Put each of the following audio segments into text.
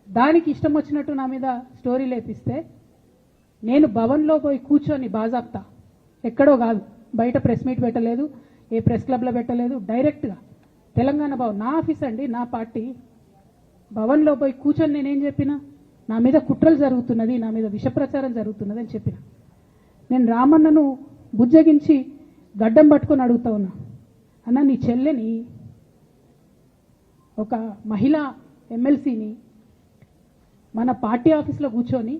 దానికి ఇష్టం వచ్చినట్టు నా మీద స్టోరీ లేపిస్తే నేను భవన్లో పోయి కూర్చొని బాజాప్తా, ఎక్కడో కాదు, బయట ప్రెస్ మీట్ పెట్టలేదు, ఏ ప్రెస్ క్లబ్లో పెట్టలేదు, డైరెక్ట్గా తెలంగాణ భవన్ నా ఆఫీస్ అండి, నా పార్టీ భవన్లో పోయి కూర్చొని నేనేం చెప్పినా, నా మీద కుట్రలు జరుగుతున్నది, నా మీద విషప్రచారం జరుగుతున్నది అని చెప్పిన. నేను రామన్నను బుజ్జగించి గడ్డం పట్టుకొని అడుగుతా ఉన్నా, అన్న నీ చెల్లెని, ఒక మహిళా ఎమ్మెల్సీని మన పార్టీ ఆఫీస్లో కూర్చొని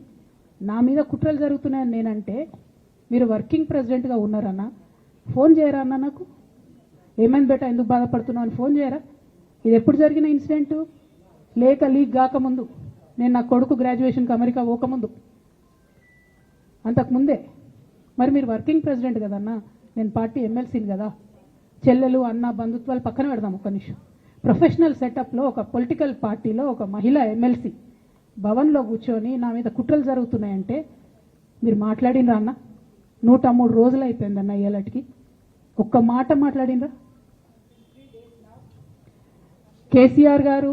నా మీద కుట్రలు జరుగుతున్నాయని నేనంటే మీరు వర్కింగ్ ప్రెసిడెంట్గా ఉన్నారన్న, ఫోన్ చేయరా అన్న, నాకు ఏమైంది బేటా, ఎందుకు బాధపడుతున్నావు అని ఫోన్ చేయరా? ఇది ఎప్పుడు జరిగిన ఇన్సిడెంట్? లేక లీక్ కాకముందు, నేను నా కొడుకు గ్రాడ్యుయేషన్కి అమెరికా పోకముందు, అంతకుముందే. మరి మీరు వర్కింగ్ ప్రెసిడెంట్ కదన్నా, నేను పార్టీ ఎమ్మెల్సీని కదా. చెల్లెలు అన్న బంధుత్వాలు పక్కన పెడదాం ఒక్క నిమిషం. ప్రొఫెషనల్ సెటప్లో ఒక పొలిటికల్ పార్టీలో ఒక మహిళా ఎమ్మెల్సీ భవన్లో కూర్చొని నా మీద కుట్రలు జరుగుతున్నాయంటే మీరు మాట్లాడినరా అన్న? 103 రోజులు అయిపోయిందన్న ఇయ్యాలటికి, ఒక్క మాట మాట్లాడినరా? కేసీఆర్ గారు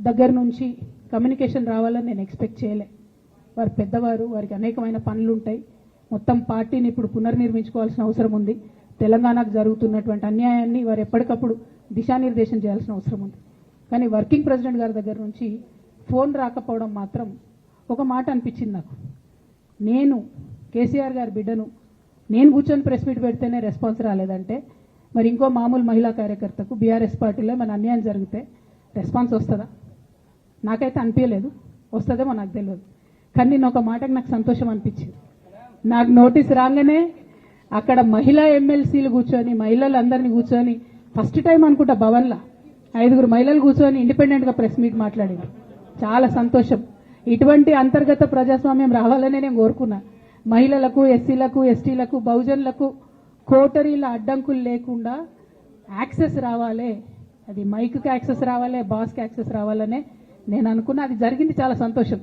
దగ్గర నుంచి కమ్యూనికేషన్ రావాలని నేను ఎక్స్పెక్ట్ చేయలే. వారు పెద్దవారు, వారికి అనేకమైన పనులు ఉంటాయి. మొత్తం పార్టీని ఇప్పుడు పునర్నిర్మించుకోవాల్సిన అవసరం ఉంది. తెలంగాణకు జరుగుతున్నటువంటి అన్యాయాన్ని వారు ఎప్పటికప్పుడు దిశానిర్దేశం చేయాల్సిన అవసరం ఉంది. కానీ వర్కింగ్ ప్రెసిడెంట్ గారి దగ్గర నుంచి ఫోన్ రాకపోవడం మాత్రం ఒక మాట అనిపించింది నాకు. నేను కేసీఆర్ గారి బిడ్డను, నేను కూర్చొని ప్రెస్ మీట్ పెడితేనే రెస్పాన్స్ రాలేదంటే మరి ఇంకో మామూలు మహిళా కార్యకర్తకు బీఆర్ఎస్ పార్టీలో మన అన్యాయం జరిగితే రెస్పాన్స్ వస్తుందా? నాకైతే అనిపించలేదు, వస్తుందేమో నాకు తెలియదు. కానీ నేను ఒక మాటకు నాకు సంతోషం అనిపించింది. నాకు నోటీస్ రాగానే అక్కడ మహిళా ఎమ్మెల్సీలు కూర్చొని, మహిళలందరినీ కూర్చొని, ఫస్ట్ టైం అనుకుంటా భవన్లో 5 మహిళలు కూర్చొని ఇండిపెండెంట్గా ప్రెస్ మీట్ మాట్లాడింది. చాలా సంతోషం. ఇటువంటి అంతర్గత ప్రజాస్వామ్యం రావాలనే నేను కోరుకున్నా. మహిళలకు, ఎస్సీలకు, ఎస్టీలకు, బహుజనులకు కోటరీల అడ్డంకులు లేకుండా యాక్సెస్ రావాలి, అది మైక్కి యాక్సెస్ రావాలి, బాస్కి యాక్సెస్ రావాలనే నేను అనుకున్నా. అది జరిగింది, చాలా సంతోషం.